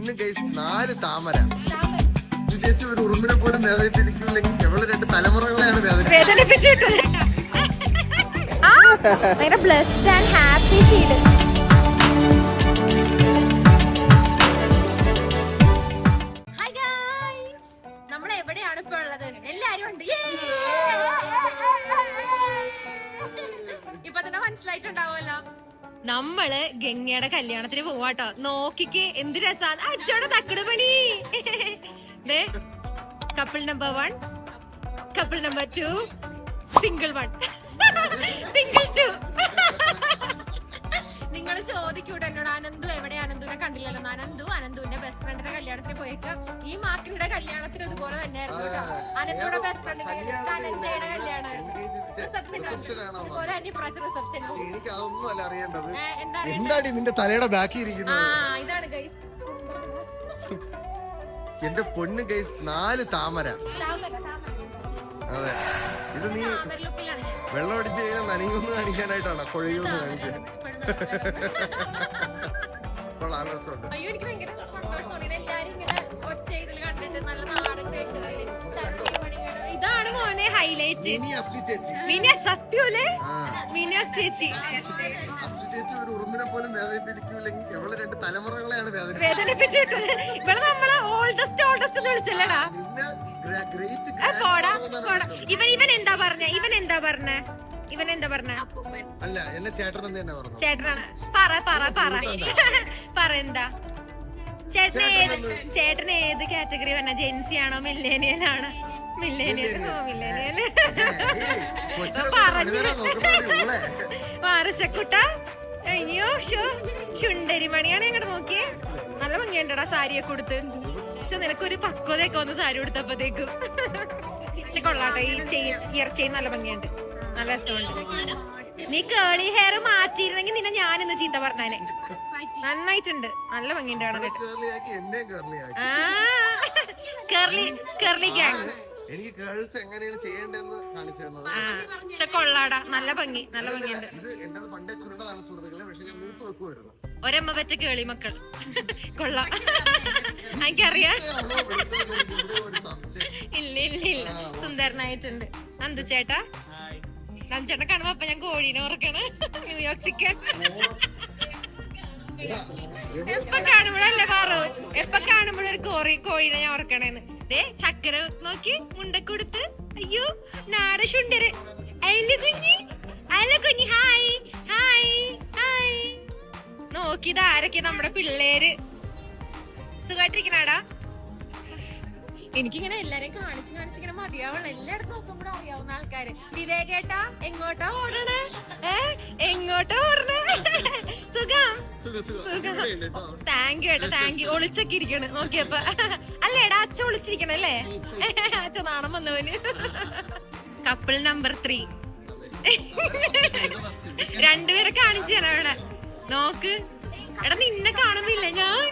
പൊന്ന് ഗൈസ് 4 താമര. ചേച്ചി ഒരു ഉറുമ്പിനെ പോലും വേദനിപ്പിക്കില്ലെങ്കിൽ എവള് 2 തലമുറകളെയാണ് വേദനിപ്പിച്ചിട്ട്. Blessed and happy feel. Hi guys, നമ്മൾ എവിടെയാണ് ഇപ്പൊ ഉള്ളത്? എല്ലാരും ഉണ്ട്. ഇപ്പൊ തന്നെ മനസ്സിലായിട്ടുണ്ടാവുമല്ലോ, നമ്മള് ഗംഗയുടെ കല്യാണത്തിന് പോവാട്ടോ. നോക്കിക്ക് എന്ത് രസാണ്. അച്ചോടെ തക്കട് പണി. Couple number 1, couple number 2, single 1, single 2. നിങ്ങൾ ചോദിക്കൂടെ എന്നോട്, അനന്തു എവിടെ? അനന്തുവിനെ കണ്ടില്ലല്ലോ. അനന്തുവിന്റെ ബെസ്റ്റ് ഫ്രണ്ടിന്റെ കല്യാണത്തിന് പോയേക്കാം. ഈ മാക്രിയുടെ കല്യാണത്തിന് ഇതുപോലെ തന്നെയായിരുന്നു കേട്ടോ. അനന്തുയുടെ ബെസ്റ്റ് ഫ്രണ്ടിന്റെ കലഞ്ചയുടെ കല്യാണമായിരുന്നു. എന്താടി നിന്റെ തലയുടെ ബാക്കി ഇരിക്കുന്നത്? ഇതാണ് ഗൈസ്, എന്റെ പൊന്ന് ഗൈസ് 4 താമര. അതെ, ഇത് നീ വെള്ളം അടിച്ചു കഴിഞ്ഞാൽ നനയൊന്ന് കാണിക്കാനായിട്ടാണ്, കൊഴയൊന്ന് കാണിക്കാൻ. അയ്യോ, എനിക്ക് ഭയങ്കര സന്തോഷം. എല്ലാരും ഇങ്ങനെ ഒറ്റ ഇതിൽ കണ്ടിട്ട് നല്ല നാടൻ വേഷങ്ങളിൽ. ഇതാണ് മോനെ ഹൈലൈറ്റ്. മിനി സത്യൂലേ, മിനിയസ് ചേച്ചി. ചേച്ചി ഒരു ഉറുമ്പിനെ പോലും വേദനിപ്പിക്കില്ലെങ്കിൽ എവള് 2 തലമുറകളെയാണ് വേദനിപ്പിച്ചിട്ട്. ഇവള് നമ്മളെ ഓൾഡസ്റ്റ് എന്ന് വിളിച്ചല്ലേടാ. ഇവൻ എന്താ പറഞ്ഞ? അല്ല, എന്നെ ചേട്ടൻ ചേട്ടനാണ്. പറ എന്താ ചേട്ടൻ ഏത് കാറ്റഗറി പറഞ്ഞ? ജെൻസി ആണോ മില്ലേനിയൽ ആണോ? മില്ലേനിയൽ. വാരശക്കുട്ട. അയ്യോ ഷോ, ചുണ്ടരിമണിയാണ് ഞങ്ങടെ. നോക്കിയേ, നല്ല ഭംഗിയുണ്ടടാ സാരിയൊക്കെ കൊടുത്ത്. പക്ഷെ നിനക്കൊരു പക്വതയൊക്കെ വന്ന് സാരി കൊടുത്തപ്പോഴത്തേക്കും. പക്ഷെ കൊള്ളാട്ടെ, ഈ ഇയർ ചെയിൻ നല്ല ഭംഗിയുണ്ട്, നല്ല രസമുണ്ട്. നീ കേളി ഹെയർ മാറ്റിയിരുന്നെങ്കിൽ നിന്നെ ഞാനിന്ന് ചീത്ത പറഞ്ഞാനെ. നന്നായിട്ടുണ്ട്, നല്ല ഭംഗിയുണ്ട് കാണാൻ. Curly gang. എനിക്ക് ഗേൾസ് എങ്ങനെയാണ് ചെയ്യേണ്ടതെന്ന് കാണിച്ചു തന്നത്. പക്ഷെ കൊള്ളാടാ, നല്ല ഭംഗി, നല്ല ഭംഗിയുണ്ട്. ഇത് എന്റെ പണ്ടേ ചുരുണ്ടതാണ് സുഹൃത്തുക്കളെ, പക്ഷെ ഞാൻ മൂത്ത് വെക്കുമായിരുന്നു. ഒരമ്മ പറ്റ കേളി മക്കൾ. കൊള്ളാം, എനിക്കറിയാം. ഇല്ല, സുന്ദരനായിട്ടുണ്ട്. നന്ദു ചേട്ടാ, കാണുമ്പോ അപ്പൊ ഞാൻ കോഴീനെ ഉറക്കണ്. New York chicken. എപ്പൊ കാണുമ്പോഴല്ലേ പാറു, എപ്പൊ കാണുമ്പോഴും ഒരു കോഴീനെ ഞാൻ ഉറക്കണേന്ന്. ചക്കര നോക്കി മുണ്ടക്കൊടുത്ത്. അയ്യോ, നാട ശുണ്ടര്. കുഞ്ഞി, ഹായ് ഹായ് ഹായ്. നോക്കിയത് ആരൊക്കെ? നമ്മുടെ പിള്ളേര്. സുഖമായിട്ടിരിക്കണാടാ. എനിക്കിങ്ങനെ എല്ലാരെയും കാണിച്ചിങ്ങനെ മതിയാവണം. എല്ലായിടത്തും നോക്കുമ്പോഴും അറിയാവുന്ന ആൾക്കാര്. വിവേകേട്ടാ, എങ്ങോട്ടാ ഓടണേ? സുഖം. താങ്ക് യു ഏട്ടാ, താങ്ക് യു. ഒളിച്ചൊക്കെ ഇരിക്കണ് നോക്കിയപ്പോ. അല്ലേടാ, അച്ഛ ഒളിച്ചിരിക്കണല്ലേ? അച്ഛ നാണം വന്നവന്. Couple number 3. 2 പേരെ കാണിച്ചു തരാം ഇവിടെ. നോക്ക് എടാ, നിന്നെ കാണുന്നില്ല ഞാൻ.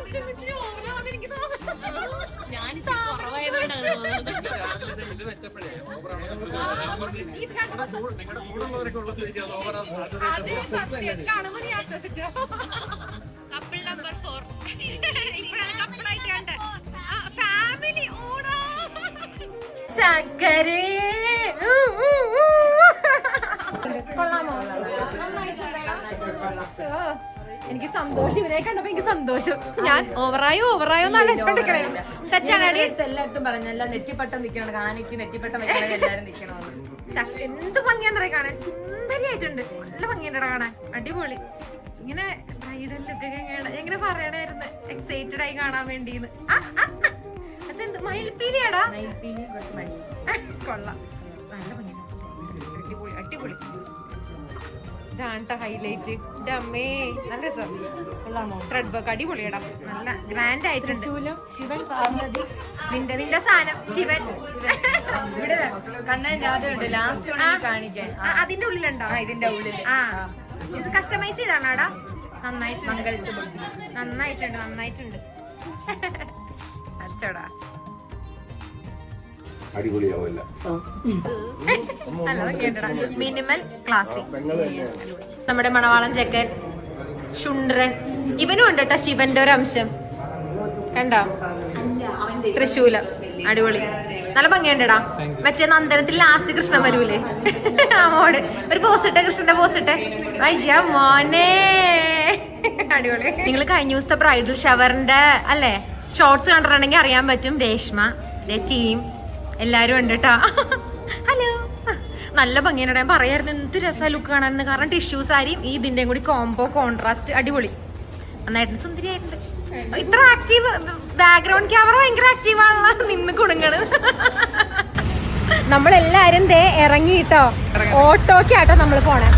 Couple number 4. ഇപ്പോഴാണ് കപ്പിളായിട്ട് കണ്ട ഫാമിലി. ഓടാ ചക്കരേ. കൊള്ളാമോ? എനിക്ക് സന്തോഷം, ഇവരെ കണ്ടപ്പോ എനിക്ക് സന്തോഷം. ഞാൻ ഓവറായോ ആലോചിച്ചോണ്ടിരിക്കണേ. തെറ്റാണ് എല്ലായിടത്തും പറഞ്ഞല്ല, നെറ്റിപ്പട്ടം നിക്കണം, കാണിക്ക് നെറ്റിപ്പട്ടം വെക്കണം, എല്ലാരും നിക്കണം. എന്ത് ഭംഗിയാന്നറിയ കാണാൻ. സുന്ദരിയായിട്ടുണ്ട്, നല്ല ഭംഗിയുണ്ടടാ കാണാൻ, അടിപൊളി. ഇങ്ങനെ ബ്രൈഡൽ ലുക്ക് എങ്ങനെ പറയണായിരുന്നു, എക്സൈറ്റഡ് ആയി കാണാൻ വേണ്ടിന്ന്. അതെന്ത് മയിൽപ്പീലിയാടാ? കൊള്ളാം, നല്ല ഭംഗിയുണ്ട്, അടിപൊളി. ഇതാണ് ഹൈലൈറ്റ്. അമ്മേ, നല്ല രസം. ത്രെഡ് വർക്ക് അടിപൊളിയടാ, നല്ല ഗ്രാൻഡ് ആയിട്ടുണ്ട്. ശിവൻ പാർവതി, നിന്റെ സാധനം ശിവൻ. കണ്ണൻ രാധയുണ്ട്, ലാസ്റ്റ് കാണിക്കാൻ. അതിന്റെ ഉള്ളിലുണ്ടോ? ഇതിന്റെ ഉള്ളിൽ. ഇത് കസ്റ്റമൈസ് ചെയ്താണോടാ? നന്നായിട്ടുണ്ട്. അച്ചോടാ, അടിപൊളിയാവില്ല. മിനിമൽ ക്ലാസ്സി. നമ്മുടെ മണവാളൻ ചെക്കൻ ശുണ്ട്രൻ. ഇവനും ഉണ്ട് കേട്ടോ ശിവന്റെ ഒരു അംശം. കണ്ടോ തൃശ്ശൂലം അടിപൊളി നല്ല ഭംഗിയുണ്ടടാ മറ്റേ നന്ദനത്തിൽ ലാസ്റ്റ് കൃഷ്ണൻ വരൂലേ മോട് ഒരു പോസിട്ടെ കൃഷ്ണന്റെ പോസിട്ടെ അയ്യ മോനെ അടിപൊളി. നിങ്ങൾ കഴിഞ്ഞ ദിവസത്തെ ബ്രൈഡൽ ഷവറിന്റെ അല്ലേ ഷോർട്സ് കണ്ടിട്ടുണ്ടെങ്കിൽ അറിയാൻ പറ്റും. രേഷ്മ ടീം എല്ലാരും ഉണ്ട് കേട്ടാ. ഹലോ നല്ല ഭംഗിയാണ്. ഞാൻ പറയായിരുന്നു എന്ത് രസ ലുക്ക് കാണാൻ. കാരണം ടിഷ്യൂ സാരിയും ഈ ഇതിന്റെയും കൂടി കോംബോ കോൺട്രാസ്റ്റ് അടിപൊളി. നന്നായിട്ട് സുന്ദരിയായിട്ടുണ്ട്. ഇത്ര ആക്റ്റീവ് ബാക്ക്ഗ്രൗണ്ട് ക്യാമറ ഭയങ്കര ആക്റ്റീവ് ആണല്ലോ നിന്ന് കുടുങ്ങണ്. നമ്മളെല്ലാരും ദേ ഇറങ്ങിട്ടോ ഓട്ടോക്കാട്ടോ നമ്മള് പോണേ.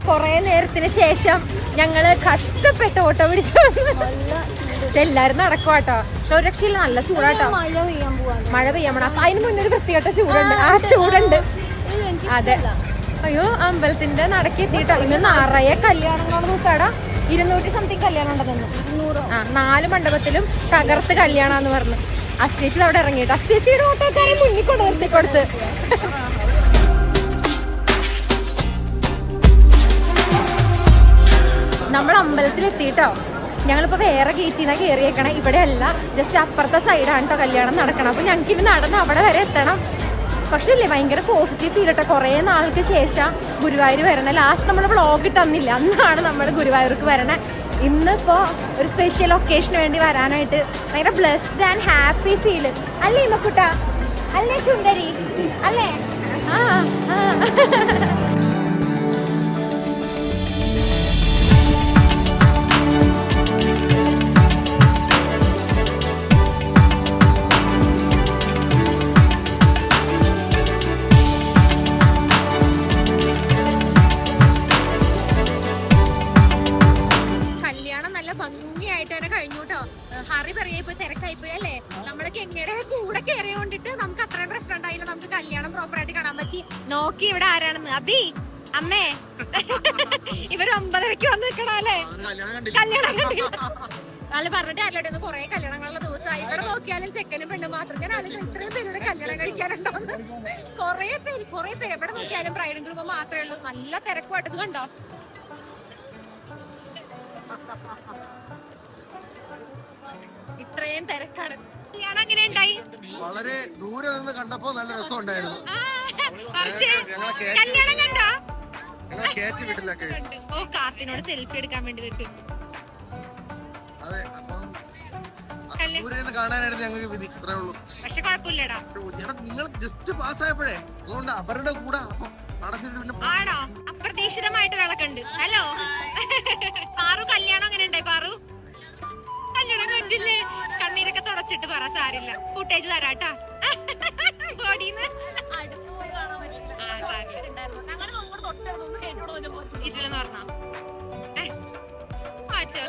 കൊറേ നേരത്തിന് ശേഷം ഞങ്ങള് കഷ്ടപ്പെട്ട് ഓട്ടോ പിടിച്ചു. പക്ഷെ എല്ലാരും നടക്കുവാട്ടോ. പക്ഷെ ഒരു രക്ഷയില്ല, നല്ല ചൂടാട്ടോ. മഴ പെയ്യാൻ പോണ അതിന് മുന്നേ ഒരു വൃത്തികെട്ട ചൂടുണ്ട്. ആ ചൂടുണ്ട്. അതെ. അയ്യോ അമ്പലത്തിന്റെ നടക്കി എത്തിട്ടോ. ഇന്ന് നിറയെ കല്യാണങ്ങളുടെ ദിവസമാടാ. 200 സംതിങ് കല്യാണം ഉണ്ടെന്നു. 4 മണ്ഡപത്തിലും തകർത്ത് കല്യാണാന്ന് പറഞ്ഞു. അശ്ശേച്ചി അവിടെ ഇറങ്ങിയിട്ട് അശ്ശേച്ചിയുടെ ഓട്ടോക്കാരെ മുന്നിൽ കൊണ്ട് നിർത്തിക്കൊടുത്ത്. നമ്മൾ അമ്പലത്തിലെത്തിട്ടോ. ഞങ്ങളിപ്പോ വേറെ ഗേറ്റിന്നാ കയറിയേക്കണം. ഇവിടെ അല്ല, ജസ്റ്റ് അപ്പുറത്തെ സൈഡാണ് കേട്ടോ കല്യാണം നടക്കണം. അപ്പൊ ഞങ്ങൾക്ക് ഇനി നടന്ന് അവിടെ വരെ എത്തണം. പക്ഷെ ഇല്ലേ ഭയങ്കര പോസിറ്റീവ് ഫീൽ കേട്ടോ. കുറേ നാൾക്ക് ശേഷം ഗുരുവായൂർ വരണേ. ലാസ്റ്റ് നമ്മൾ വ്ളോഗ് ഇട്ടന്നില്ല, അന്നാണ് നമ്മൾ ഗുരുവായൂർക്ക് വരണേ. ഇന്നിപ്പോ ഒരു സ്പെഷ്യൽ ഒക്കേഷന് വേണ്ടി വരാനായിട്ട് ഭയങ്കര ബ്ലെസ്ഡ് ആൻഡ് ഹാപ്പി ഫീല് അല്ലേ ഇമ്മക്കുട്ട? അല്ലേ സുന്ദരി? അല്ലേ? ഭംഗിയായിട്ട് തന്നെ കഴിഞ്ഞു കേട്ടോ. ഹറി പറയായിപ്പോ തിരക്കായിപ്പോയി അല്ലേ. നമ്മളൊക്കെ എങ്ങനെ കൂടെ കയറി കൊണ്ടിട്ട് നമുക്ക് അത്രയും പ്രശ്നം ഉണ്ടായില്ല. നമുക്ക് കല്യാണം പ്രോപ്പറായിട്ട് കാണാൻ പറ്റി. നോക്കി ഇവിടെ ആരാണെന്ന് അബി അമ്മേ ഇവർ 9:30 വന്ന് നിൽക്കണം അല്ലേ. കല്യാണം കണ്ടില്ല ആള് പറഞ്ഞിട്ട് അല്ലോട്ട് കുറെ കല്യാണങ്ങളുള്ള ദിവസമായി. ഇവിടെ നോക്കിയാലും ചെക്കനും പെണ്ണും മാത്രം. ഞാൻ ആലോചിക്കും ഇത്രയും പേരുടെ കല്യാണം കഴിക്കാനുണ്ടോന്ന്. കുറെ പേര് എവിടെ നോക്കിയാലും ബ്രൈഡും ഗ്രൂപ്പും മാത്രമേ ഉള്ളൂ. നല്ല തിരക്കുമായിട്ട് കണ്ടോ. ഇത്രയും തിരക്കാണ്. കല്യാണം എങ്ങനെ ഉണ്ടായി? വളരെ ദൂരെ നിന്ന് കണ്ടപ്പോ നല്ല രസം ഉണ്ടായിരുന്നു. കല്യാണം കണ്ടോ? ഓ കാർത്തിനോട് സെൽഫി എടുക്കാൻ വേണ്ടി അതെ. കാണാനായിരുന്നു ഞങ്ങൾക്ക് വിധി. ഇത്രേ ഉള്ളൂ. പക്ഷെ കുഴപ്പമില്ലടാ. നിങ്ങൾ ജസ്റ്റ് പാസ്സായപ്പോഴേ അതുകൊണ്ട് അവരുടെ കൂടെ ആണോ? അപ്രതീക്ഷിതമായിട്ടൊരാളൊക്കെ ഉണ്ട്. ഹലോ പാറു, കല്യാണം എങ്ങനെ ഉണ്ടായി പാറു? കല്യാണം കണ്ടില്ലേ? കണ്ണീരൊക്കെ തുടച്ചിട്ട് പറ. സാരില്ല, ഫുട്ടേജ് തരാട്ടാ.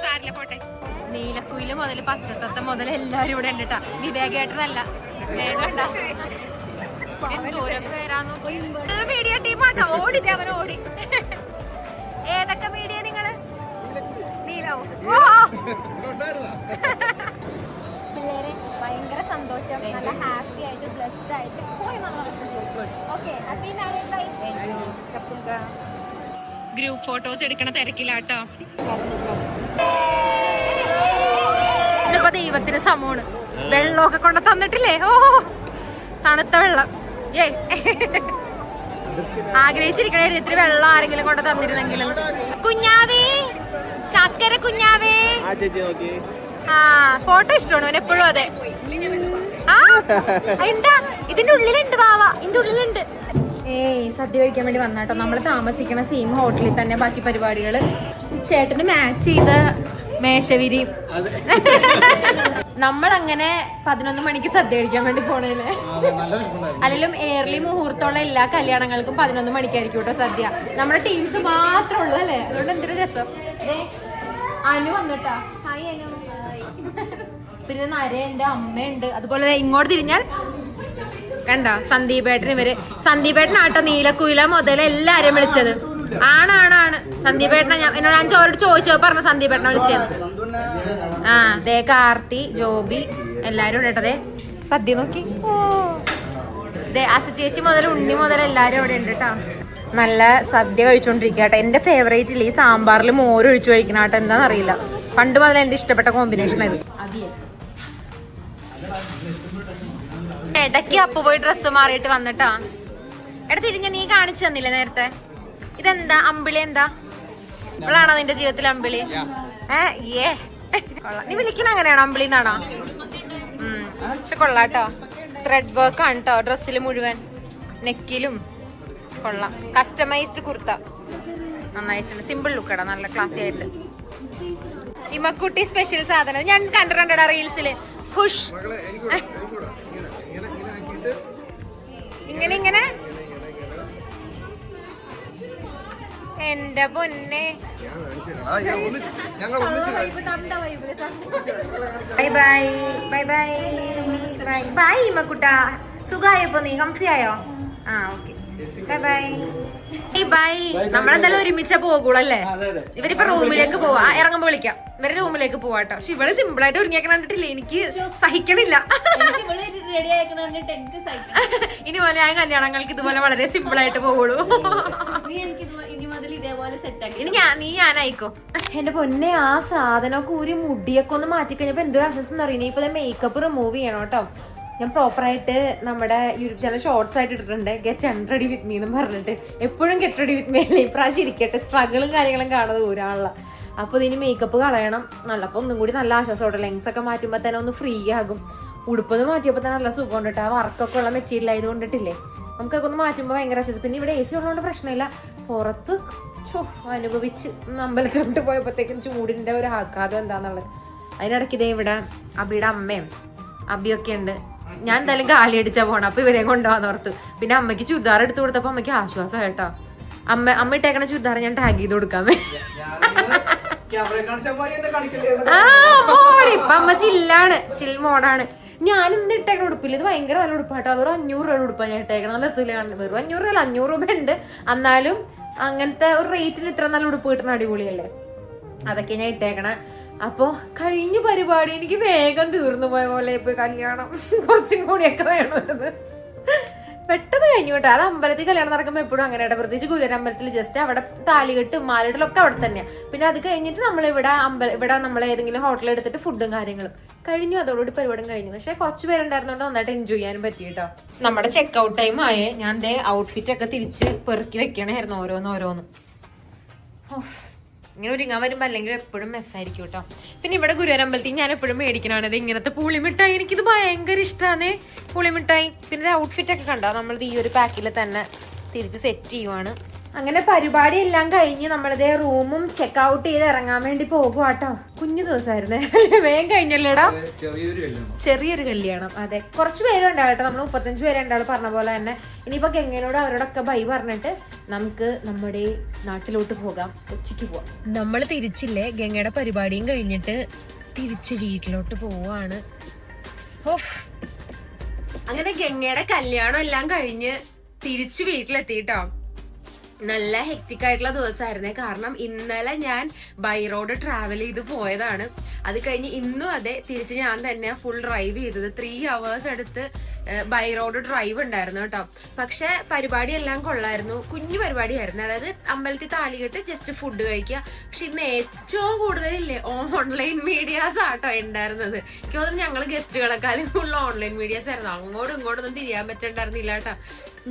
സാരില്ല പോട്ടെ. നീലക്കുയില് മുതൽ പച്ചത്തത്ത മുതൽ എല്ലാരും ഇവിടെ ഉണ്ട് കേട്ടാ. വിവേകേട്ടനല്ല ഏതുണ്ടാ എന്തോരം പേരാന്ന്. മീഡിയ ടീമാട്ടോ. ഓടി അവൻ ഓടി. ഏതൊക്കെ മീഡിയ നിങ്ങള്? നീലവും. പിള്ളേരെ ഭയങ്കര സന്തോഷം. നല്ല ഹാപ്പി ആയിട്ട് ബ്ലെസ്ഡ് ആയിട്ട് ഗ്രൂപ്പ് ഫോട്ടോസ് എടുക്കണ തിരക്കിലാട്ടോ. ഇപ്പൊ ദൈവത്തിന് സമൂണ്. വെള്ളമൊക്കെ കൊണ്ട് തന്നിട്ടില്ലേ? ഓ തണുത്ത വെള്ളം. ആഗ്രഹിച്ചിരിക്കണേ ഇത്തിരി വെള്ളം ആരെങ്കിലും കൊണ്ട് തന്നിരുന്നെങ്കിലും. കുഞ്ഞാവേ, ചക്കര കുഞ്ഞാവേ. ആ ഫോട്ടോ ഇഷ്ടമാണ് അവൻ എപ്പോഴും. അതെ. ആ എന്താ ഇതിന്റെ ഉള്ളിലുണ്ട് വാവ, ഇതിന്റെ ഉള്ളിലുണ്ട്. സദ്യ കഴിക്കാൻ വേണ്ടി വന്നാട്ടോ. നമ്മൾ താമസിക്കണ സെയിം ഹോട്ടലിൽ തന്നെ ബാക്കി പരിപാടികള്. ചേട്ടന് മാച്ച് ചെയ്ത മേശവിരി. നമ്മളങ്ങനെ 11 മണിക്ക് സദ്യ കഴിക്കാൻ വേണ്ടി പോണേല്ലേ. അല്ലെങ്കിലും ഏർലി മുഹൂർത്തമുള്ള എല്ലാ കല്യാണങ്ങൾക്കും 11 മണിക്കായിരിക്കും കേട്ടോ സദ്യ. നമ്മുടെ ടീംസ് മാത്രമേ ഉള്ളൂ അല്ലേ. അതുകൊണ്ട് എന്തൊരു രസം. അനു വന്നിട്ടാ. ഹായ് അനു. പിന്നെ നരയുണ്ട്, അമ്മയുണ്ട്. അതുപോലെ ഇങ്ങോട്ട് തിരിഞ്ഞാൽ കണ്ടോ സന്ദീപേട്ടൻ. ഇവര് സന്ദീപേട്ടനാട്ടോ നീലക്കുയില മുതൽ എല്ലാരും വിളിച്ചത്. ആണാണ് സന്ദീപേട്ടനെ. ഞാൻ ചോരോട് ചോദിച്ചോ പറഞ്ഞ സന്ദീപേട്ടനെ വിളിച്ചത്. ആ ദേ കാർത്തി ജോബി എല്ലാരും ഉണ്ട് കേട്ടതേ. സദ്യ നോക്കി. ഓ ദേ അസ ചേച്ചി മുതൽ ഉണ്ണി മുതൽ എല്ലാരും അവിടെ ഉണ്ട് കേട്ടോ. നല്ല സദ്യ കഴിച്ചോണ്ടിരിക്കട്ടെ. എന്റെ ഫേവറേറ്റ് ഇല്ല ഈ സാമ്പാറിൽ മോര് ഒഴിച്ചു കഴിക്കണ കേട്ടോ. എന്താണെന്നറിയില്ല, പണ്ട് മുതൽ എന്റെ ഇഷ്ടപ്പെട്ട കോമ്പിനേഷൻ ഇത്. ഇടയ്ക്ക് അപ്പു പോയി ഡ്രസ്സ് മാറിയിട്ട് വന്നിട്ടാ. എടാ തിരിഞ്ഞ നീ കാണിച്ചു തന്നില്ല നേരത്തെ. ഇതെന്താ അമ്പിളി? എന്താ ഇവളാണോ നിന്റെ ജീവിതത്തിൽ അമ്പിളി? ഏ കൊള്ളാം. നീ വിളിക്കുന്ന അങ്ങനെയാണോ അമ്പിളി എന്നാണോ? പക്ഷെ കൊള്ളാട്ടോ. ത്രെഡ് വർക്ക് ആണ് കേട്ടോ ഡ്രസ്സിൽ മുഴുവൻ, നെക്കിലും കൊള്ളാം. കസ്റ്റമൈസ്ഡ് കുർത്ത നന്നായിട്ടുണ്ട്. സിമ്പിൾ ലുക്കടാ, നല്ല ക്ലാസി ആയിട്ട്. ഇമക്കുട്ടി സ്പെഷ്യൽ സാധനം ഞാൻ കണ്ടിട്ടുണ്ടടാ റീൽസില്. ഖുഷ് ഇങ്ങനെ ഇങ്ങനെ. എന്റെ പൊന്നെ. Bye bye bye bye bye bye ഇമക്കുട്ടാ. സുഖായപ്പോ നീ കംഫി ആയോ? ആ ഓക്കെ ബൈ ബൈ ബൈ. നമ്മളെന്തായാലും ഒരുമിച്ച പോകുള്ളല്ലേ. ഇവരിപ്പോ റൂമിലേക്ക് പോവാ, ഇറങ്ങുമ്പോ വിളിക്കാം. ഇവരെ റൂമിലേക്ക് പോവാട്ടോ. പക്ഷെ ഇവള് സിമ്പിൾ ആയിട്ട് ഒരുങ്ങിയൊക്കെ കണ്ടിട്ടില്ലേ, എനിക്ക് സഹിക്കണില്ല. ഇനി പോലെ ഞാൻ കല്യാണങ്ങൾക്ക് ഇതുപോലെ വളരെ സിമ്പിൾ ആയിട്ട് പോകുള്ളൂ. നീ ഞാനായിക്കോ. എന്റെ പൊന്നെ, ആ സാധനമൊക്കെ ഊരി മുടിയൊക്കെ ഒന്ന് മാറ്റിക്കഴിഞ്ഞപ്പോ എന്തൊരു ആശ്വാസം അറിയണേ. ഇപ്പൊ മേക്കപ്പ് റിമൂവ് ചെയ്യണം കേട്ടോ. ഞാൻ പ്രോപ്പറായിട്ട് നമ്മുടെ യൂട്യൂബ് ചാനൽ ഷോർട്സ് ആയിട്ട് ഇട്ടിട്ടുണ്ട്, ഗെറ്റ് അൺറെഡി വിത്ത് മീ എന്ന് പറഞ്ഞിട്ട്. എപ്പോഴും ഗെറ്റ് റെഡി വിത്ത് മീ അല്ലേ, ഇപ്രാവശ്യം ഇരിക്കട്ടെ. സ്ട്രഗിളും കാര്യങ്ങളും കാണുന്നത് ഊരാനുള്ള. അപ്പോൾ ഇതിന് മേക്കപ്പ് കളയണം. അപ്പോൾ ഒന്നും കൂടി നല്ല ആശ്വാസത്തോടെ ലെങ്സ് ഒക്കെ മാറ്റുമ്പോൾ തന്നെ ഒന്ന് ഫ്രീ ആകും. ഉടുപ്പൊന്ന് മാറ്റിയപ്പോൾ തന്നെ നല്ല സുഖം കൊണ്ടിട്ട്. ആ വർക്കൊക്കെ ഉള്ള മെറ്റീരിയൽ ആയത് കൊണ്ടിട്ടില്ലേ, നമുക്കൊക്കെ ഒന്ന് മാറ്റുമ്പോൾ ഭയങ്കര ആശ്വാസം. പിന്നെ ഇവിടെ AC ഉള്ളതുകൊണ്ട് പ്രശ്നമില്ല. പുറത്ത് അനുഭവിച്ച് അമ്പലത്തിലോട്ട് പോയപ്പോഴത്തേക്കും ചൂടിൻ്റെ ഒരു ആഘാതം എന്താണെന്നുള്ളത്. അതിനിടയ്ക്ക് ഇതേ ഇവിടെ അബിയുടെ അമ്മയും അബിയൊക്കെ ഉണ്ട്. ഞാൻ എന്തായാലും കാലി അടിച്ചാ പോണം, അപ്പൊ ഇവരെ കൊണ്ടുപോകാന്ന് ഓർത്ത്. പിന്നെ അമ്മയ്ക്ക് ചുരിദാർ എടുത്തു കൊടുത്തപ്പോ അമ്മയ്ക്ക് ആശ്വാസം കേട്ടോ. അമ്മ ഇട്ടേക്കണ ചുരിദാർ ഞാൻ ടാഗ് ചെയ്ത് കൊടുക്കാമേ. ഇപ്പൊ അമ്മ ചില്ലാണ്, ചിൽ മോഡാണ്. ഞാൻ ഇന്ന് ഇട്ടേക്കണ ഉടുപ്പില്ല, ഇത് ഭയങ്കര നല്ല ഉടുപ്പാട്ടോ. വെറും 500 രൂപ ഉടുപ്പാ ഞാൻ ഇട്ടേക്കണം. നല്ല രസമില്ല. വെറും 500 രൂപ 500 രൂപ ഉണ്ട്. എന്നാലും അങ്ങനത്തെ ഒരു റേറ്റിന് ഇത്ര നല്ല ഉടുപ്പ് കിട്ടുന്ന അടിപൊളിയല്ലേ. അതൊക്കെ ഞാൻ ഇട്ടേക്കണ. അപ്പൊ കഴിഞ്ഞ പരിപാടി എനിക്ക് വേഗം തീർന്നു പോയ പോലെ ഇപ്പൊ കല്യാണം കുറച്ചും കൂടിയൊക്കെ വേണമെന്നത് പെട്ടെന്ന് കഴിഞ്ഞു കേട്ടോ. അത് അമ്പലത്തിൽ കല്യാണം നടക്കുമ്പോൾ എപ്പോഴും അങ്ങനെയായിട്ട്, പ്രത്യേകിച്ച് ഗുരുവായൂരമ്പലത്തിൽ ജസ്റ്റ് അവിടെ താലികെട്ട് മാലിടലൊക്കെ അവിടെ തന്നെയാണ്. പിന്നെ അത് കഴിഞ്ഞിട്ട് ഇവിടെ നമ്മൾ ഏതെങ്കിലും ഹോട്ടൽ എടുത്തിട്ട് ഫുഡും കാര്യങ്ങളും കഴിഞ്ഞു. അതോടുകൂടി പരിപാടിയും കഴിഞ്ഞു. പക്ഷെ കുറച്ച് പേരുണ്ടായിരുന്നോണ്ട് നന്നായിട്ട് എൻജോയ് ചെയ്യാനും പറ്റി കേട്ടോ. നമ്മുടെ ചെക്ക് ഔട്ട് ടൈം ആയേ. ഞാൻ ദേ ഔട്ട്ഫിറ്റ് ഒക്കെ തിരിച്ച് പെറുക്കി വെക്കണമായിരുന്നു ഓരോന്ന്. ഇങ്ങനെ ഒരുങ്ങാൻ വരുമ്പോൾ അല്ലെങ്കിൽ എപ്പോഴും മെസ്സായിരിക്കും കേട്ടോ. പിന്നെ ഇവിടെ ഗുരുവായൂരമ്പലത്തിൽ ഞാൻ എപ്പോഴും മേടിക്കണത് ഇങ്ങനത്തെ പുളിമിഠായി. എനിക്കിത് ഭയങ്കര ഇഷ്ടമാണ് പുളിമിഠായി. പിന്നെ ഔട്ട്ഫിറ്റ് ഒക്കെ കണ്ടോ, നമ്മളിത് ഈ ഒരു പാക്കിൽ തന്നെ തിരിച്ച് സെറ്റ് ചെയ്യുവാണ്. അങ്ങനെ പരിപാടി എല്ലാം കഴിഞ്ഞ് നമ്മളിതേ റൂമും ചെക്ക് ഔട്ട് ചെയ്ത് ഇറങ്ങാൻ വേണ്ടി പോകും കേട്ടോ. കുഞ്ഞു ദിവസമായിരുന്നേ, വേഗം കഴിഞ്ഞല്ലേടാ. ചെറിയൊരു കല്യാണം. അതെ, കുറച്ച് പേരുണ്ടാവും കേട്ടോ. നമ്മൾ 35 പേരുണ്ടാവും പറഞ്ഞ പോലെ തന്നെ. ഇനിയിപ്പോ ഗംഗനോട് അവരോടൊക്കെ ബൈ പറഞ്ഞിട്ട് നമുക്ക് നമ്മുടെ നാട്ടിലോട്ട് പോകാം, കൊച്ചിക്ക് പോവാം. നമ്മൾ തിരിച്ചില്ലേ, ഗംഗയുടെ പരിപാടിയും കഴിഞ്ഞിട്ട് തിരിച്ച് വീട്ടിലോട്ട് പോവാണ്. അങ്ങനെ ഗംഗയുടെ കല്യാണം എല്ലാം കഴിഞ്ഞ് തിരിച്ച് വീട്ടിലെത്തിട്ടോ. നല്ല ഹെക്റ്റിക് ആയിട്ടുള്ള ദിവസമായിരുന്നേ. കാരണം ഇന്നലെ ഞാൻ ബൈ റോഡ് ട്രാവൽ ചെയ്ത് പോയതാണ്. അത് കഴിഞ്ഞ് ഇന്നും അതെ, തിരിച്ച് ഞാൻ തന്നെ ഫുൾ ഡ്രൈവ് ചെയ്തത്. 3 hours അടുത്ത് ബൈ റോഡ് ഡ്രൈവ് ഉണ്ടായിരുന്നു കേട്ടോ. പക്ഷെ പരിപാടി എല്ലാം കൊള്ളായിരുന്നു. കുഞ്ഞു പരിപാടിയായിരുന്നു. അതായത് അമ്പലത്തിൽ താലികെട്ട് ജസ്റ്റ് ഫുഡ് കഴിക്കുക. പക്ഷെ ഇന്ന് ഏറ്റവും കൂടുതലില്ലേ ഓൺലൈൻ മീഡിയാസ് ആട്ടോ ഉണ്ടായിരുന്നത്. എനിക്ക് തോന്നുന്നു ഞങ്ങൾ ഗസ്റ്റുകളെക്കാളും ഫുൾ ഓൺലൈൻ മീഡിയാസ് ആയിരുന്നു. അങ്ങോട്ടും ഇങ്ങോട്ടൊന്നും തിരിയാൻ പറ്റണ്ടായിരുന്നില്ല കേട്ടോ.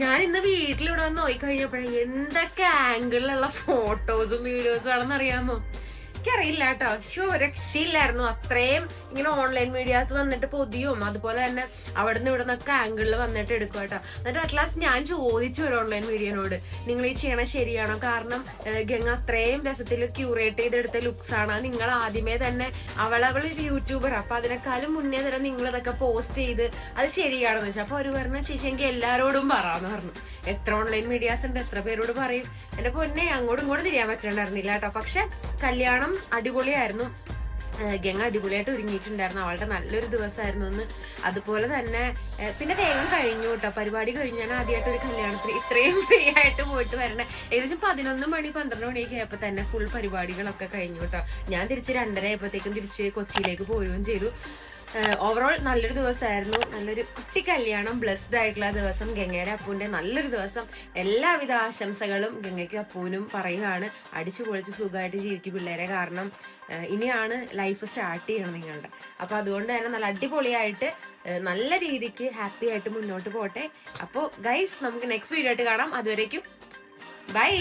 ഞാൻ ഇന്ന് വീട്ടിലിവിടെ വന്ന് നോക്കി കഴിഞ്ഞപ്പോഴേ എന്തൊക്കെ ആംഗിളിലുള്ള ഫോട്ടോസും വീഡിയോസും ആണെന്ന് അറിയാമോ. എനിക്കറിയില്ല കേട്ടോ. രക്ഷയില്ലായിരുന്നു. അത്രയും ഇങ്ങനെ ഓൺലൈൻ മീഡിയാസ് വന്നിട്ട് പൊതിയും അതുപോലെ തന്നെ അവിടുന്ന് ഇവിടെ നിന്നൊക്കെ ആംഗിളിൽ വന്നിട്ട് എടുക്കുക കേട്ടോ. എന്നിട്ട് അറ്റ്ലാസ്റ്റ് ഞാൻ ചോദിച്ചു ഒരു ഓൺലൈൻ മീഡിയനോട്, നിങ്ങൾ ഈ ചെയ്യണ ശരിയാണോ? കാരണം ഗംഗ അത്രയും രസത്തിൽ ക്യൂറേറ്റ് ചെയ്തെടുത്ത ലുക്സ് ആണ്. നിങ്ങൾ ആദ്യമേ തന്നെ അവളൊരു യൂട്യൂബർ, അപ്പൊ അതിനേക്കാളും മുന്നേ തന്നെ നിങ്ങൾ ഇതൊക്കെ പോസ്റ്റ് ചെയ്ത് അത് ശരിയാണെന്ന് വെച്ചാൽ. അപ്പൊ അവര് പറഞ്ഞ ശേഷം എനിക്ക് എല്ലാരോടും പറയാന്ന് പറഞ്ഞു. എത്ര ഓൺലൈൻ മീഡിയാസ് ഉണ്ട്, എത്ര പേരോട് പറയും. എന്റെ പൊന്നെ അങ്ങോട്ടും ഇങ്ങോട്ടും തിരിയാൻ പറ്റണ്ടായിരുന്നില്ല കേട്ടോ. പക്ഷെ കല്യാണം അടിപൊളിയായിരുന്നു. ഗംഗ അടിപൊളിയായിട്ട് ഒരുങ്ങിയിട്ടുണ്ടായിരുന്നു. അവളുടെ നല്ലൊരു ദിവസമായിരുന്നു എന്ന്. അതുപോലെ തന്നെ പിന്നെ വേഗം കഴിഞ്ഞു കേട്ടോ പരിപാടി കഴിഞ്ഞ്. ഞാൻ ആദ്യമായിട്ട് ഒരു കല്യാണത്തിന് ഇത്രയും ഫ്രീ ആയിട്ട് പോയിട്ട് വരണേ. ഏകദേശം 11 മണി 12 മണിയൊക്കെ ആയപ്പോൾ തന്നെ ഫുൾ പരിപാടികളൊക്കെ കഴിഞ്ഞു കേട്ടോ. ഞാൻ തിരിച്ച് 2:30 ആയപ്പോഴത്തേക്കും തിരിച്ച് കൊച്ചിയിലേക്ക് പോവുകയും ചെയ്തു. ഓവറോൾ നല്ലൊരു ദിവസമായിരുന്നു. നല്ലൊരു കുട്ടി കല്യാണം, ബ്ലെസ്ഡ് ആയിട്ടുള്ള ദിവസം, ഗംഗയുടെ അപ്പൂന്റെ നല്ലൊരു ദിവസം. എല്ലാവിധ ആശംസകളും ഗംഗയ്ക്കും അപ്പൂനും പറയുകയാണ്. അടിച്ചു പൊളിച്ച് സുഖമായിട്ട് ജീവിക്കും പിള്ളേരെ. കാരണം ഇനിയാണ് ലൈഫ് സ്റ്റാർട്ട് ചെയ്യണം നിങ്ങളുടെ. അപ്പൊ അതുകൊണ്ട് തന്നെ നല്ല അടിപൊളിയായിട്ട് നല്ല രീതിക്ക് ഹാപ്പി ആയിട്ട് മുന്നോട്ട് പോട്ടെ. അപ്പോൾ ഗൈസ് നമുക്ക് നെക്സ്റ്റ് വീഡിയോ ആയിട്ട് കാണാം. അതുവരേക്കും ബൈ.